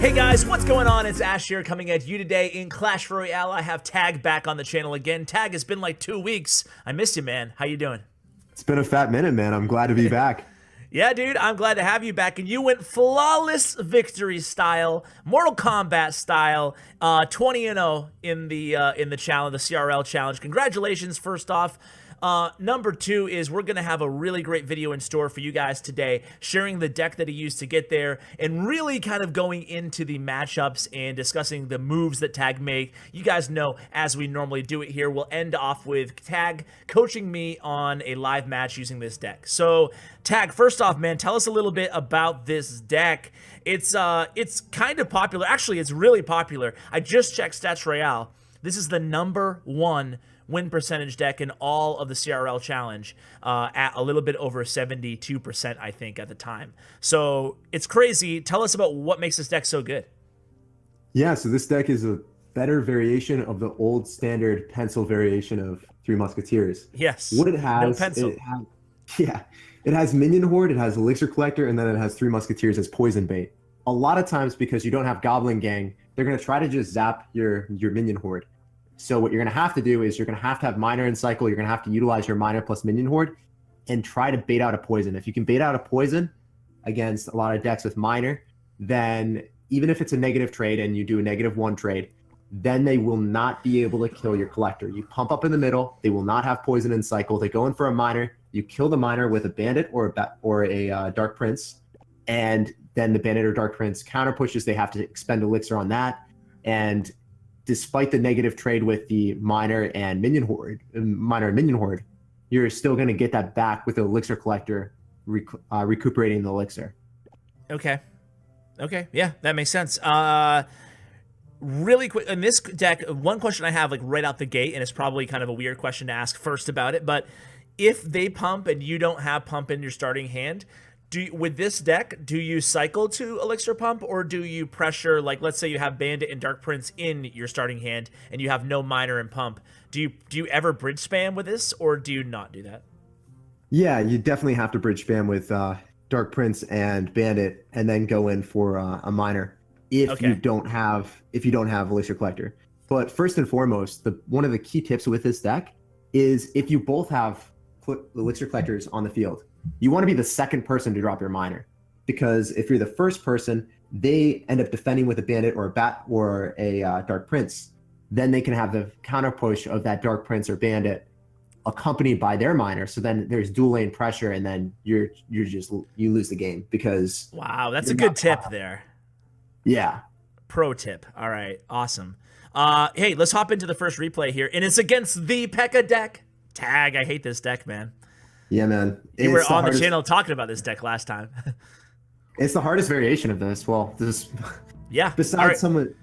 Hey guys, what's going on? It's Ash here coming at you today in Clash Royale. I have Tag back on the channel again. Tag, it's been like 2 weeks. I missed you, man. How you doing? It's been a fat minute, man. I'm glad to be back. Yeah, dude, I'm glad to have you back. And you went flawless victory style, Mortal Kombat style, 20-0 in the challenge, the CRL challenge. Congratulations, first off. Number two is we're going to have a really great video in store for you guys today, sharing the deck that he used to get there and really kind of going into the matchups and discussing the moves that Tag make. You guys know, as we normally do it here, we'll end off with Tag coaching me on a live match using this deck. So, Tag, first off, man, tell us a little bit about this deck. It's kind of popular. Actually, it's really popular. I just checked Stats Royale. This is the #1 win percentage deck in all of the CRL challenge, at a little bit over 72%, I think, at the time. So it's crazy. Tell us about what makes this deck so good. Yeah, so this deck is a better variation of the old standard pencil variation of Three Musketeers. Yes. What it has, no pencil. it has Minion Horde, it has Elixir Collector, and then it has Three Musketeers as poison bait. A lot of times, because you don't have Goblin Gang, they're going to try to just zap your Minion Horde. So what you're going to have to do is you're going to have Miner in cycle. You're going to have to utilize your Miner plus Minion Horde and try to bait out a poison. If you can bait out a poison against a lot of decks with Miner, then even if it's a negative trade and you do a -1 trade, then they will not be able to kill your collector. You pump up in the middle. They will not have poison in cycle. They go in for a Miner. You kill the Miner with a Bandit or a Dark Prince, and then the Bandit or Dark Prince counter pushes. They have to expend Elixir on that, and despite the negative trade with the Miner and Minion Horde, you're still going to get that back with the Elixir Collector recuperating the Elixir. Okay. Yeah, that makes sense. Really quick, in this deck, one question I have, like, right out the gate, and it's probably kind of a weird question to ask first about it, but if they pump and you don't have pump in your starting hand, with this deck, do you cycle to Elixir Pump, or do you pressure, like, let's say you have Bandit and Dark Prince in your starting hand and you have no Miner and Pump. Do you ever bridge spam with this, or do you not do that? Yeah, you definitely have to bridge spam with Dark Prince and Bandit, and then go in for a Miner if you don't have Elixir Collector. But first and foremost, one of the key tips with this deck is if you both have Elixir Collectors on the field, you want to be the second person to drop your Miner, because if you're the first person, they end up defending with a Bandit or a Dark Prince. Then they can have the counter push of that Dark Prince or Bandit accompanied by their Miner. So then there's dual lane pressure, and then you lose the game because. Wow, that's a good tip there. Yeah. Pro tip. All right, awesome. Hey, let's hop into the first replay here, and it's against the P.E.K.K.A deck. Tag, I hate this deck, man. Yeah, man. You were on the channel talking about this deck last time. It's the hardest variation of this. Well, yeah. Besides someone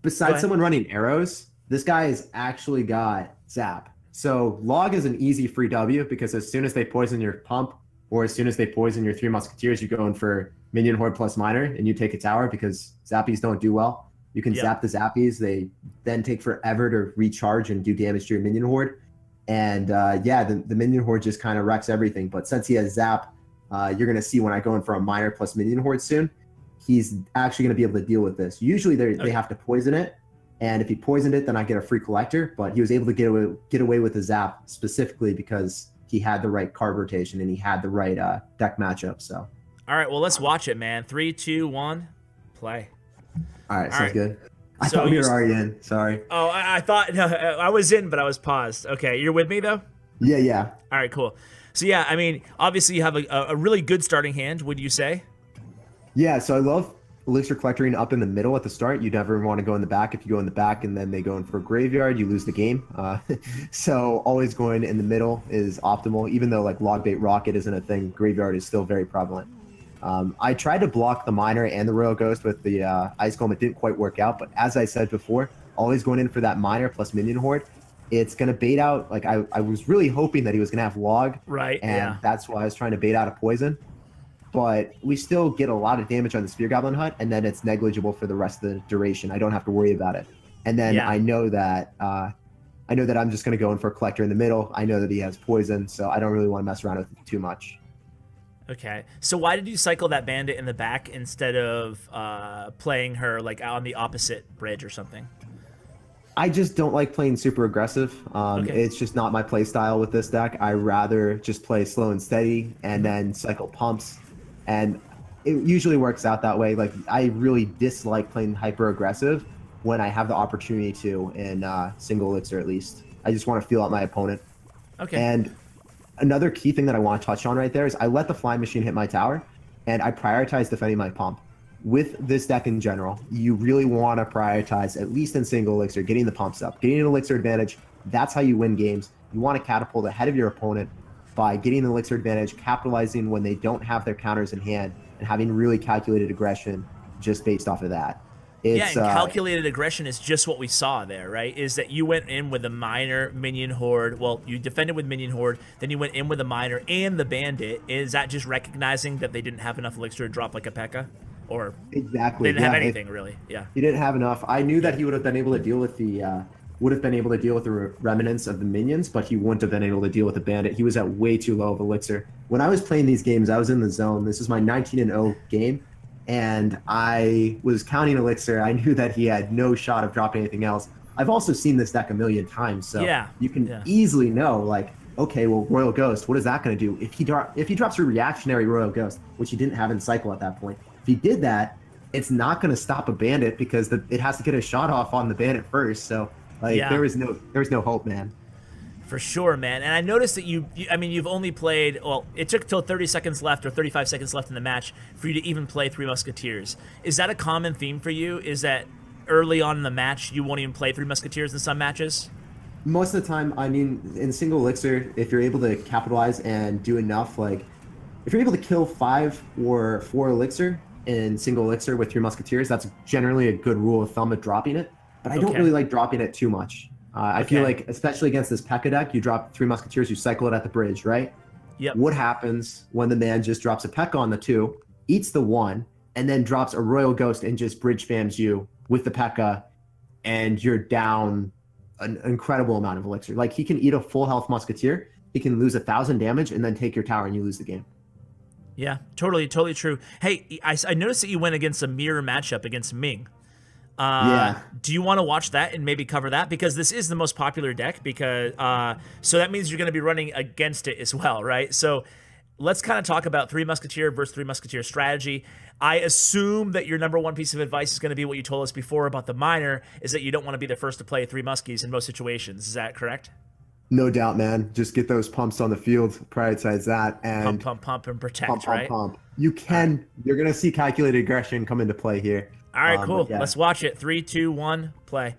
running arrows, this guy has actually got Zap. So Log is an easy free W, because as soon as they poison your Pump, or as soon as they poison your Three Musketeers, you go in for Minion Horde plus Miner, and you take a tower, because Zappies don't do well. You can zap the Zappies. They then take forever to recharge and do damage to your Minion Horde. And the Minion Horde just kind of wrecks everything. But since he has Zap, you're going to see when I go in for a Miner plus Minion Horde soon, he's actually going to be able to deal with this. Usually they have to poison it, and if he poisoned it, then I get a free collector. But he was able to get away with the Zap specifically because he had the right card rotation and he had the right deck matchup. So, all right, well, let's watch it, man. 3, 2, 1, play. All right, sounds good. I thought we were already in. Sorry. Oh, I thought no, I was in, but I was paused. Okay, you're with me though? Yeah. All right, cool. So yeah, I mean, obviously you have a really good starting hand, would you say? Yeah, so I love Elixir Collecting up in the middle at the start. You never want to go in the back. If you go in the back and then they go in for a Graveyard, you lose the game. So always going in the middle is optimal. Even though like Log Bait Rocket isn't a thing, Graveyard is still very prevalent. I tried to block the Miner and the Royal Ghost with the Ice Golem. It didn't quite work out, but as I said before, always going in for that Miner plus Minion Horde. It's going to bait out, like I was really hoping that he was going to have Log. Right, and that's why I was trying to bait out a poison. But we still get a lot of damage on the Spear Goblin Hut, and then it's negligible for the rest of the duration. I don't have to worry about it. And then I know that I'm just going to go in for a Collector in the middle. I know that he has poison, so I don't really want to mess around with it too much. Okay. So why did you cycle that bandit in the back instead of playing her like on the opposite bridge or something? I just don't like playing super aggressive. Okay. It's just not my play style with this deck. I rather just play slow and steady and then cycle pumps. And it usually works out that way. Like I really dislike playing hyper aggressive when I have the opportunity to in single elixir at least. I just want to feel out my opponent. Okay. And another key thing that I want to touch on right there is I let the flying machine hit my tower and I prioritize defending my pump. With this deck in general, you really want to prioritize, at least in single elixir, getting the pumps up, getting an elixir advantage. That's how you win games. You want to catapult ahead of your opponent by getting the elixir advantage, capitalizing when they don't have their counters in hand, and having really calculated aggression just based off of that. Yeah, It's and calculated aggression is just what we saw there, right? Is that you went in with a minor minion horde. Well, you defended with minion horde, then you went in with a minor and the bandit. Is that just recognizing that they didn't have enough elixir to drop like a P.E.K.K.A.? Or exactly they didn't have yeah, anything really? Yeah. he didn't have enough. I knew that he would have been able to deal with the remnants of the minions, but he wouldn't have been able to deal with the bandit. He was at way too low of elixir. When I was playing these games, I was in the zone. This is my 19-0 game, and I was counting elixir. I knew that he had no shot of dropping anything else. I've also seen this deck a million times, so Yeah, you can yeah. easily know, like, okay, well, Royal Ghost, what is that going to do? If he drops a reactionary Royal Ghost, which he didn't have in cycle at that point, if he did that, it's not going to stop a bandit because it has to get a shot off on the bandit first. So, like, Yeah. there was no hope, man. For sure, man. And I noticed that I mean, you've only played, well, it took till 30 seconds left or 35 seconds left in the match for you to even play Three Musketeers. Is that a common theme for you? Is that early on in the match, you won't even play Three Musketeers in some matches? Most of the time, I mean, in single elixir, if you're able to capitalize and do enough, like, if you're able to kill 5 or 4 elixir in single elixir with your musketeers, that's generally a good rule of thumb at dropping it. But I don't Okay. really like dropping it too much. I feel Okay. like, especially against this P.E.K.K.A. deck, you drop 3 musketeers, you cycle it at the bridge, right? Yep. What happens when the man just drops a P.E.K.K.A. on the 2, eats the 1, and then drops a Royal Ghost and just bridge spams you with the P.E.K.K.A. and you're down an incredible amount of elixir. Like, he can eat a full health musketeer, he can lose 1,000 damage, and then take your tower and you lose the game. Yeah, totally true. Hey, I noticed that you went against a mirror matchup against Ming. Yeah. Do you want to watch that and maybe cover that? Because this is the most popular deck because so that means you're going to be running against it as well, right? So let's kind of talk about Three Musketeer versus Three Musketeer strategy. I assume that your number one piece of advice is going to be what you told us before about the minor, is that you don't want to be the first to play Three Muskies in most situations. Is that correct? No doubt, man. Just get those pumps on the field, prioritize that, and Pump, and protect, pump, right? pump. You're going to see calculated aggression come into play here. All right, cool. But yeah, Let's watch it. 3, 2, 1, play.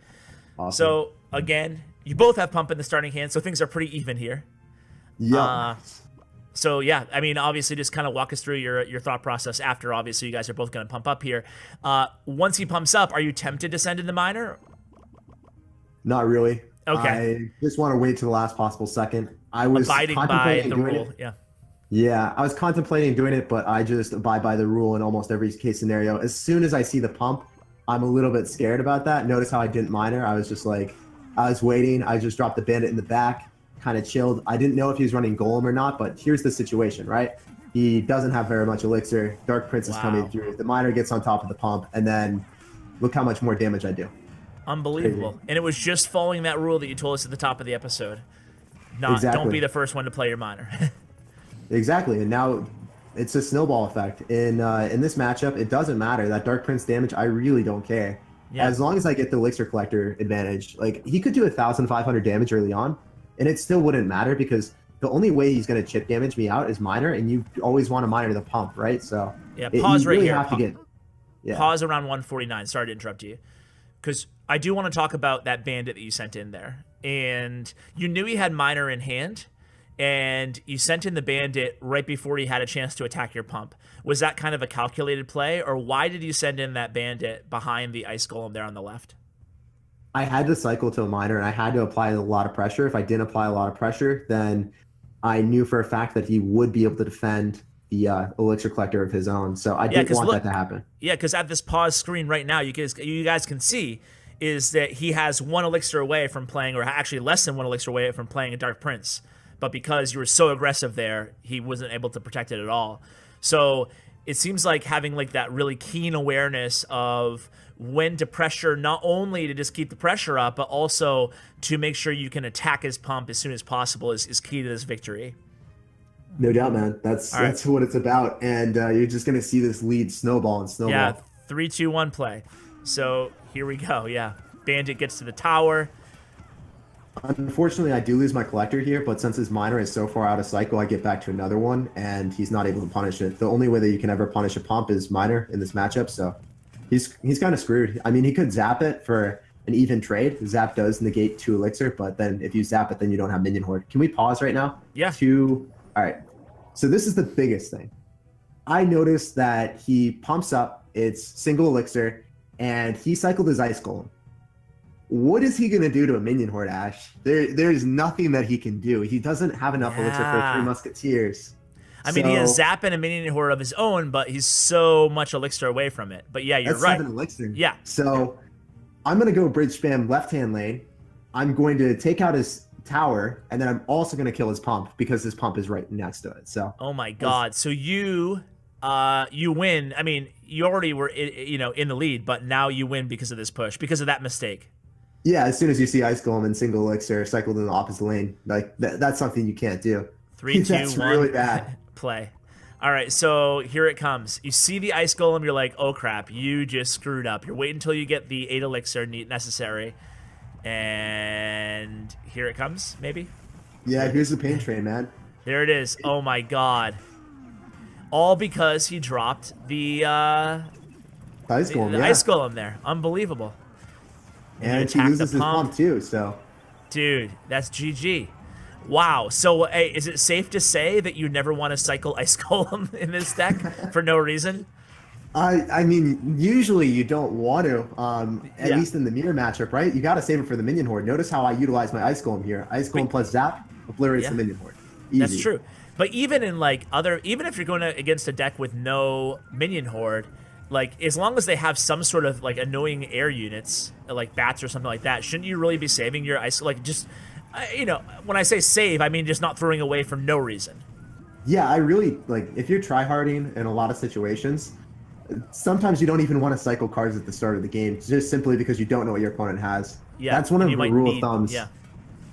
awesome. So, again, you both have pump in the starting hand, so things are pretty even here. yeah. So yeah, I mean, obviously, just kind of walk us through your thought process after. Obviously, you guys are both going to pump up here. Once he pumps up, are you tempted to send in the minor? Not really. Okay. I just want to wait to the last possible second. I was Abiding by contemplating the doing rule. it. Yeah. Yeah, I was contemplating doing it, but I just abide by the rule in almost every case scenario. As soon as I see the pump, I'm a little bit scared about that. Notice how I didn't minor. I was just like, I was waiting. I just dropped the bandit in the back, kind of chilled. I didn't know if he was running golem or not, but here's the situation, right? He doesn't have very much elixir. Dark Prince is Wow. coming through. The minor gets on top of the pump, and then look how much more damage I do. Unbelievable. Crazy. And it was just following that rule that you told us at the top of the episode. Don't Exactly. be the first one to play your minor. Exactly, and now it's a snowball effect. In this matchup, it doesn't matter that Dark Prince damage. I really don't care. Yeah. As long as I get the Elixir Collector advantage, like he could do 1,500 damage early on, and it still wouldn't matter because the only way he's going to chip damage me out is minor, and you always want to minor the pump, right? So Yeah, you pause right really here. have to get. Yeah. Pause around 149. Sorry to interrupt you. Because I do want to talk about that bandit that you sent in there. And you knew he had minor in hand, and you sent in the bandit right before he had a chance to attack your pump. Was that kind of a calculated play, or why did you send in that bandit behind the ice golem there on the left? I had to cycle to a minor, and I had to apply a lot of pressure. If I didn't apply a lot of pressure, then I knew for a fact that he would be able to defend the Elixir Collector of his own. So I didn't 'cause want look- that to happen. Yeah, because at this pause screen right now, you guys can see is that he has one elixir away from playing, or actually less than one elixir away from playing a Dark Prince. but because you were so aggressive there, he wasn't able to protect it at all. So it seems like having like that really keen awareness of when to pressure, not only to just keep the pressure up, but also to make sure you can attack his pump as soon as possible is key to this victory. No doubt, man. That's what it's about. And you're just gonna see this lead snowball and snowball. Yeah, 3, 2, 1 play. So here we go. Yeah, Bandit gets to the tower. Unfortunately, I do lose my collector here, but since his miner is so far out of cycle, I get back to another one, and he's not able to punish it. The only way that you can ever punish a pump is miner in this matchup, so he's kind of screwed. I mean, he could zap it for an even trade. Zap does negate 2 elixir, but then if you zap it, then you don't have minion horde. Can we pause right now? Yeah. All right. So this is the biggest thing. I noticed that he pumps up, it's single elixir, and he cycled his ice golem. What is he going to do to a minion horde, Ash? There's nothing that he can do. He doesn't have enough elixir for 3 musketeers. I mean, he has Zap and a minion horde of his own, but he's so much elixir away from it. But yeah, you're that's right. 7 elixir. Yeah. So I'm going to go bridge spam left-hand lane. I'm going to take out his tower, and then I'm also going to kill his pump because his pump is right next to it. So. Oh my God! So you win. I mean, you already were in the lead, but now you win because of this push, because of that mistake. Yeah, as soon as you see Ice Golem and single elixir cycled in the opposite lane, like that's something you can't do. 3, 2, that's 1. really bad. Play. All right, so here it comes. You see the Ice Golem, you're like, oh crap, you just screwed up. You're waiting until you get the 8 elixir necessary, and here it comes, maybe? Yeah, here's the pain train, man. There it is. Oh my God. All because he dropped the Ice Golem, the yeah. Ice Golem there. Unbelievable. And he attack loses the his pump too, so. Dude, that's GG. Wow. So, hey, is it safe to say that you never want to cycle Ice Golem in this deck for no reason? I mean, usually you don't want to, at Yeah. least in the mirror matchup, right? You got to save it for the minion horde. Notice how I utilize my Ice Golem here. Ice Golem plus Zap obliterates Yeah. the minion horde. Easy. That's true. But even in even if you're going against a deck with no minion horde, like as long as they have some sort of like annoying air units, like bats or something like that, shouldn't you really be saving your ice? Like just, when I say save, I mean just not throwing away for no reason. Yeah, I really, like, if you're tryharding in a lot of situations, sometimes you don't even want to cycle cards at the start of the game, just simply because you don't know what your opponent has. Yeah, That's one of you the might rule need- of thumbs. yeah.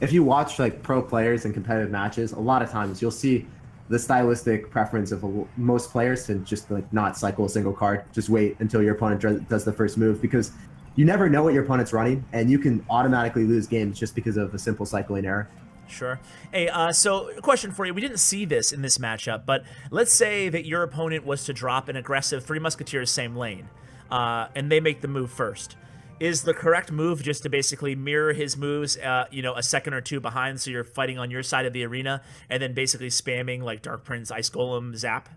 If you watch like pro players in competitive matches, a lot of times you'll see the stylistic preference of most players to just like not cycle a single card. Just wait until your opponent does the first move, because you never know what your opponent's running, and you can automatically lose games just because of a simple cycling error. Sure. Hey, so a question for you. We didn't see this in this matchup, but let's say that your opponent was to drop an aggressive 3 Musketeers same lane, and they make the move first. Is the correct move just to basically mirror his moves, a second or two behind, so you're fighting on your side of the arena, and then basically spamming like Dark Prince, Ice Golem, Zap?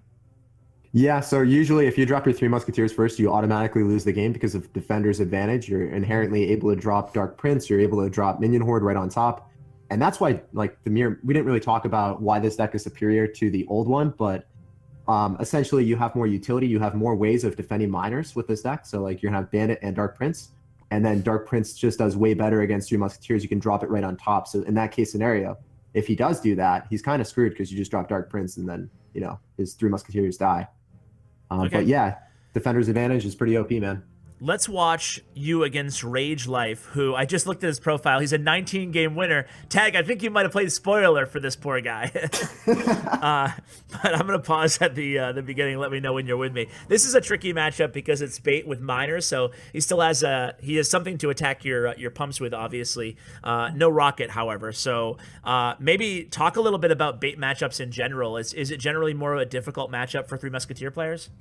Yeah, so usually if you drop your 3 Musketeers first, you automatically lose the game because of Defender's advantage. You're inherently able to drop Dark Prince, you're able to drop Minion Horde right on top. And that's why, like, we didn't really talk about why this deck is superior to the old one, but essentially you have more utility, you have more ways of defending miners with this deck. So, like, you're going to have Bandit and Dark Prince, and then Dark Prince just does way better against 3 Musketeers. You can drop it right on top. So in that case scenario, if he does do that, he's kind of screwed because you just drop Dark Prince and then, his 3 Musketeers die. Okay. But yeah, Defender's advantage is pretty OP, man. Let's watch you against Rage Life, who I just looked at his profile. He's a 19-game winner. Tag, I think you might have played spoiler for this poor guy. But I'm going to pause at the beginning. Let me know when you're with me. This is a tricky matchup because it's bait with miners, so he still has something to attack your pumps with, obviously. No rocket, however. So maybe talk a little bit about bait matchups in general. Is it generally more of a difficult matchup for 3 Musketeer players?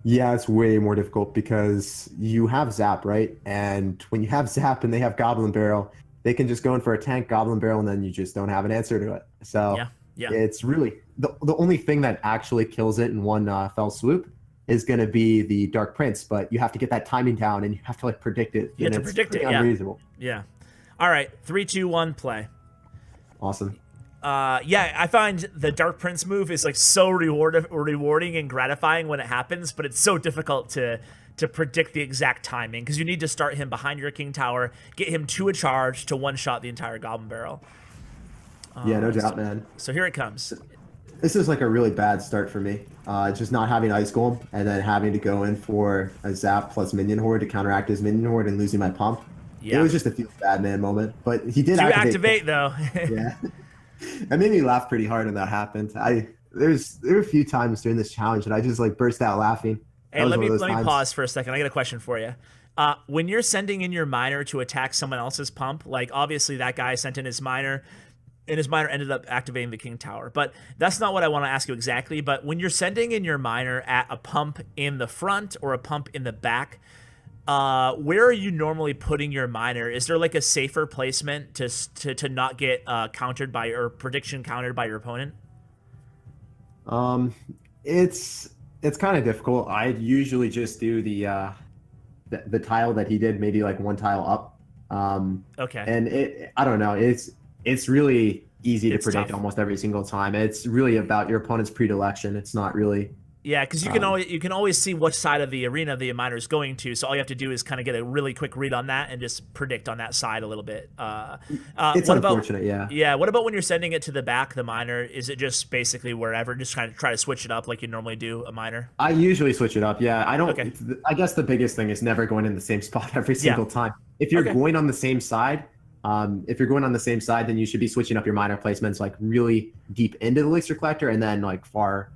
Yeah, it's way more difficult because you have Zap, right? And when you have Zap and they have Goblin Barrel, they can just go in for a tank Goblin Barrel and then you just don't have an answer to it. So yeah. It's really the only thing that actually kills it in one fell swoop is going to be the Dark Prince, but you have to get that timing down and you have to like predict it. You have to predict it, yeah. Unreasonable. Yeah. All right, 3, 2, 1, play. Awesome. I find the Dark Prince move is like so rewarding and gratifying when it happens, but it's so difficult to predict the exact timing because you need to start him behind your King Tower, get him to a charge to one-shot the entire Goblin Barrel. Yeah, no So, doubt, man. so here it comes. This is like a really bad start for me. Just not having Ice Golem and then having to go in for a Zap plus Minion Horde to counteract his Minion Horde and losing my pump. It Yeah. was just a feel bad man moment. But he did Do activate. activate though. Yeah. That made me laugh pretty hard when that happened. There were a few times during this challenge that I just like burst out laughing. That Hey, was let one me of those let me times. pause for a second. I got a question for you. When you're sending in your miner to attack someone else's pump, like obviously that guy sent in his miner, and his miner ended up activating the King Tower. But that's not what I want to ask you exactly. But when you're sending in your miner at a pump in the front or a pump in the back, where are you normally putting your miner? Is there like a safer placement to not get countered by or prediction countered by your opponent? Um, it's kind of difficult. I usually just do the tile that he did, maybe like one tile up. Okay. And I don't know. It's really easy to It's predict tough. almost every single time. It's really about your opponent's predilection. It's not really. Yeah, because you can always see which side of the arena the miner is going to. So all you have to do is kind of get a really quick read on that and just predict on that side a little bit. It's What unfortunate, yeah. Yeah. What about when you're sending it to the back, the miner? Is it just basically wherever, just kind of try to switch it up like you normally do a miner? I usually switch it up. Yeah, I don't. Okay. I guess the biggest thing is never going in the same spot every single time. If you're Okay. going on the same side, then you should be switching up your minor placements like really deep into the elixir collector and then like far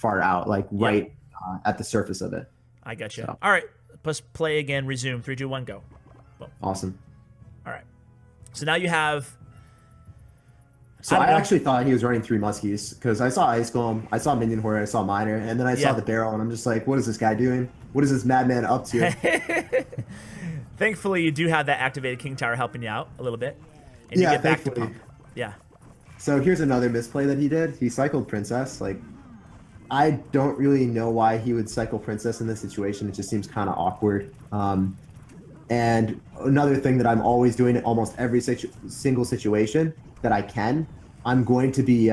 out, like right at the surface of it. I got you. So. All right. Let's play again. Resume. 3, 2, 1, go. Awesome. All right. So now you have. So I I don't know. actually thought he was running 3 muskies because I saw Ice Golem, I saw Minion Horde, I saw Miner, and then I Yeah. saw the barrel, and I'm just like, what is this guy doing? What is this madman up to? Thankfully, you do have that activated King Tower helping you out a little bit. And Yeah, you get back to thankfully. pump. Yeah. So here's another misplay that he did. He cycled Princess. Like, I don't really know why he would cycle Princess in this situation. It just seems kind of awkward. And another thing that I'm always doing in almost every single situation that I can, I'm going to be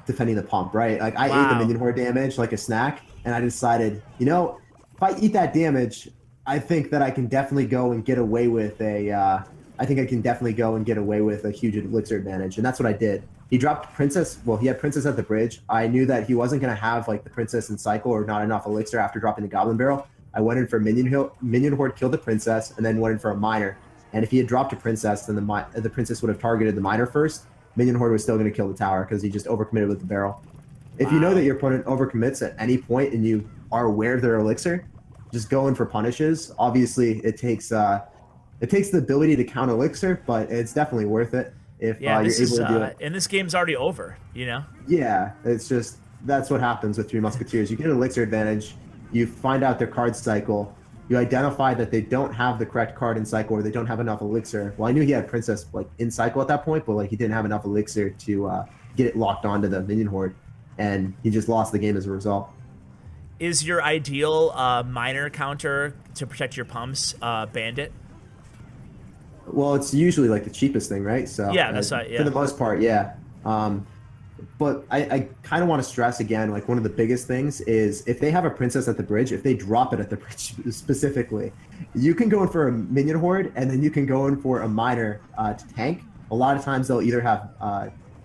defending the pump, right? Like, I ate the Wow. Minion Horde damage like a snack, and I decided, you know, if I eat that damage, I think that I can definitely go and get away with a huge elixir advantage, and that's what I did. He dropped Princess. Well, he had Princess at the bridge. I knew that he wasn't going to have like the Princess in cycle or not enough elixir after dropping the Goblin Barrel. I went in for Minion Horde, killed the Princess, and then went in for a Miner. And if he had dropped a Princess, then the Princess would have targeted the Miner first. Minion Horde was still going to kill the tower because he just overcommitted with the barrel. If you know that your opponent overcommits at any point and you are aware of their elixir, just go in for punishes. Obviously, it takes the ability to count elixir, but it's definitely worth it if Yeah, you're this able is to do it. and this game's already over, you know? Yeah, it's just that's what happens with Three Musketeers. You get an elixir advantage, you find out their card cycle, you identify that they don't have the correct card in cycle or they don't have enough elixir. Well, I knew he had Princess like in cycle at that point, but like he didn't have enough elixir to get it locked onto the Minion Horde, and he just lost the game as a result. Is your ideal miner counter to protect your pumps Bandit? Well, it's usually like the cheapest thing, right? So Yeah, that's right, yeah. for the most part, yeah. But I kind of want to stress again, like one of the biggest things is if they have a Princess at the bridge, if they drop it at the bridge specifically, you can go in for a Minion Horde and then you can go in for a Miner to tank. A lot of times they'll either have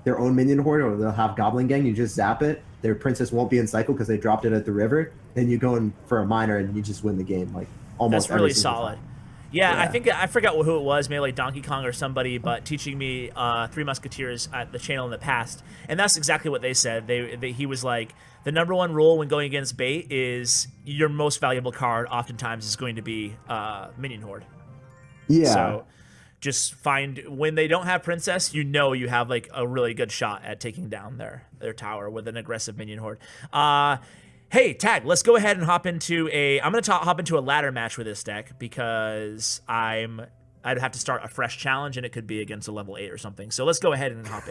their own Minion Horde or they'll have Goblin Gang. You just zap it. Their Princess won't be in cycle because they dropped it at the river. Then you go in for a Miner and you just win the game. Like almost That's really every single solid. time. Yeah, I Yeah. think I forgot who it was, maybe like Donkey Kong or somebody, but teaching me Three Musketeers at the channel in the past, and that's exactly what they said. He was like, the number one rule when going against bait is your most valuable card oftentimes is going to be Minion Horde. Yeah. So just find when they don't have Princess, you know you have like a really good shot at taking down their tower with an aggressive Minion Horde. Hey, Tag, let's go ahead and hop into I'm going to hop into a ladder match with this deck because I'd have to start a fresh challenge and it could be against a level 8 or something. So let's go ahead and hop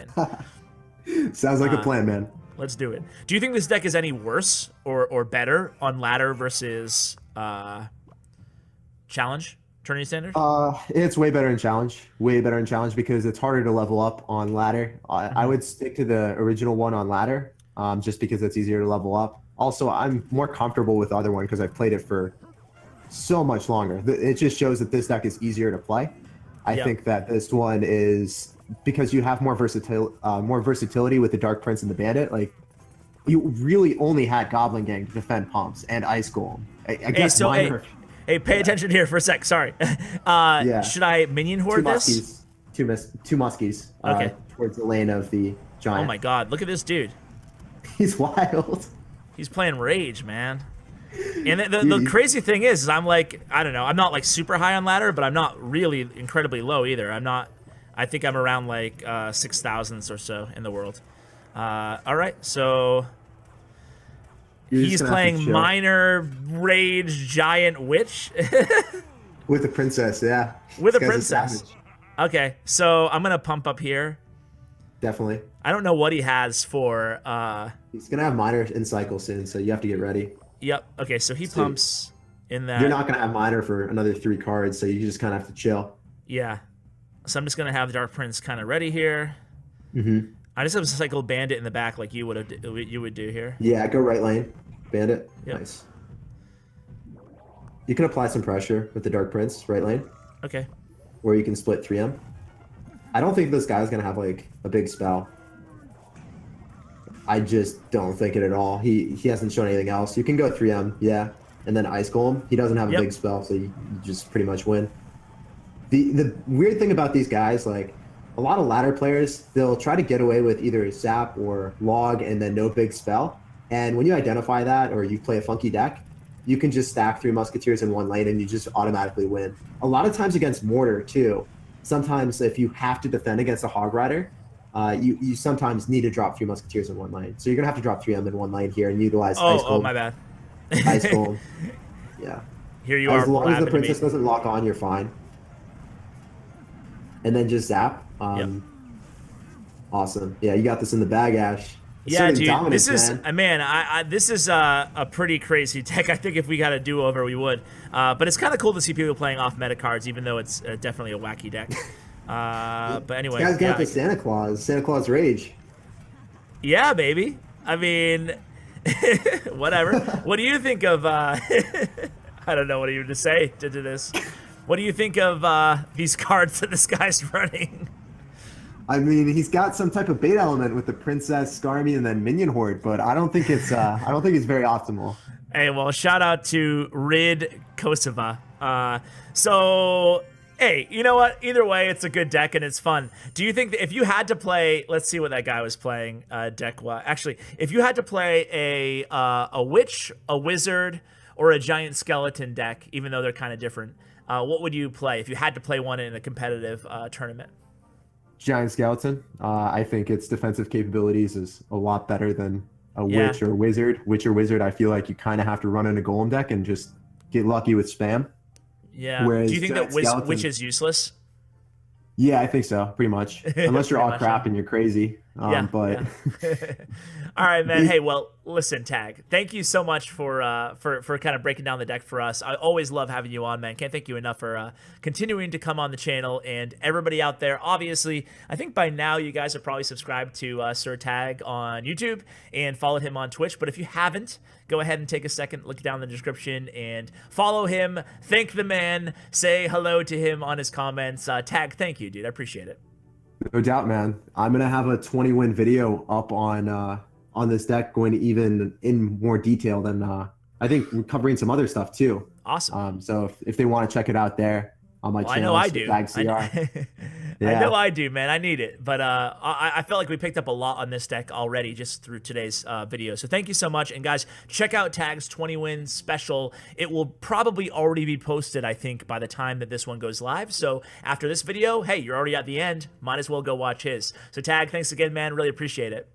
in. Sounds like a plan, man. Let's do it. Do you think this deck is any worse or better on ladder versus challenge? Tourney standard? It's way better in challenge. Way better in challenge because it's harder to level up on ladder. I would stick to the original one on ladder, just because it's easier to level up. Also, I'm more comfortable with the other one because I've played it for so much longer. It just shows that this deck is easier to play. I Yeah. think that this one is because you have more versatility with the Dark Prince and the Bandit. Like, you really only had Goblin Gang to defend Pumps and Ice Golem. I guess so, minor. Hey, pay attention here for a sec. Sorry. Should I minion horde this? Two Muskies. Okay. Towards the lane of the Giant. Oh my God! Look at this dude. He's wild. He's playing Rage, man. And the crazy thing is I'm like, I don't know, I'm not like super high on ladder, but I'm not really incredibly low either. I think I'm around like 6,000s or so in the world. All right, so he's playing minor Rage Giant Witch. With a princess, yeah. With a princess. Okay, so I'm going to pump up here. Definitely. I don't know what he has for... He's going to have minor in cycle soon, so you have to get ready. Yep. Okay, so he pumps in that. You're not going to have minor for another 3 cards, so you just kind of have to chill. Yeah. So I'm just going to have the Dark Prince kind of ready here. Mm-hmm. I just have a cycle Bandit in the back like you would do here. Yeah, go right lane. Bandit. Yep. Nice. You can apply some pressure with the Dark Prince, right lane. Okay. Where you can split 3M. I don't think this guy's going to have, like, a big spell. I just don't think it at all. He hasn't shown anything else. You can go 3M, yeah. And then Ice Golem. He doesn't have a big spell, so you just pretty much win. The weird thing about these guys, like, a lot of ladder players, they'll try to get away with either Zap or Log and then no big spell. And when you identify that or you play a funky deck, you can just stack 3 Musketeers in one lane and you just automatically win. A lot of times against Mortar, too. Sometimes if you have to defend against a Hog Rider, you sometimes need to drop 3 Musketeers in one lane. So you're going to have to drop 3M in one lane here and utilize Ice Golem. Oh, my bad. Ice Golem. Yeah. Here you are. As long as the Princess doesn't lock on, you're fine. And then just Zap. Awesome. Yeah, you got this in the bag, Ash. Yeah, dude. This is this is a pretty crazy deck. I think if we got a do-over, we would. But it's kind of cool to see people playing off meta cards, even though it's definitely a wacky deck. But anyway, this guy's got the Santa Claus Rage. Yeah, baby. I mean, whatever. What do you think of? I don't know what even to say to this. What do you think of these cards that this guy's running? I mean, he's got some type of bait element with the Princess, Skarmy, and then Minion Horde, but I don't think it's very optimal. Hey, well, shout out to Rid Kosova. So, hey, you know what? Either way, it's a good deck and it's fun. Do you think that if you had to play, let's see what that guy was playing deck-wise. Actually, if you had to play a Witch, a Wizard, or a Giant Skeleton deck, even though they're kind of different, what would you play if you had to play one in a competitive tournament? Giant Skeleton. I think its defensive capabilities is a lot better than a Witch or Wizard. Witch or Wizard, I feel like you kind of have to run in a Golem deck and just get lucky with spam. Yeah. Whereas do you think that Witch is useless? Yeah, I think so, pretty much. Unless you're all crap and you're crazy. But all right, man. Hey, well, listen, Tag. Thank you so much for kind of breaking down the deck for us. I always love having you on, man. Can't thank you enough for continuing to come on the channel. And everybody out there, obviously, I think by now you guys have probably subscribed to Sir Tag on YouTube and followed him on Twitch. But if you haven't, go ahead and take a second, look down the description, and follow him. Thank the man. Say hello to him on his comments. Tag, thank you, dude. I appreciate it. No doubt, man. I'm gonna have a 20-win video up on this deck, going to even in more detail than I think we're covering some other stuff too. Awesome. So if they want to check it out there on my channel, I know I do. Yeah. I know I do, man. I need it. But I felt like we picked up a lot on this deck already just through today's video. So thank you so much. And guys, check out Tag's 20-win special. It will probably already be posted, I think, by the time that this one goes live. So after this video, hey, you're already at the end. Might as well go watch his. So Tag, thanks again, man. Really appreciate it.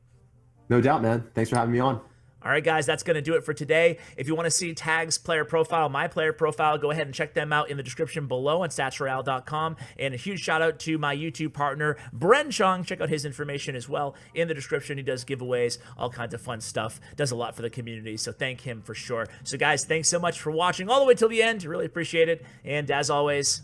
No doubt, man. Thanks for having me on. All right, guys, that's going to do it for today. If you want to see Tag's player profile, my player profile, go ahead and check them out in the description below on statsroyale.com. And a huge shout out to my YouTube partner, Bren Chong. Check out his information as well in the description. He does giveaways, all kinds of fun stuff, does a lot for the community. So thank him for sure. So guys, thanks so much for watching all the way till the end. Really appreciate it. And as always,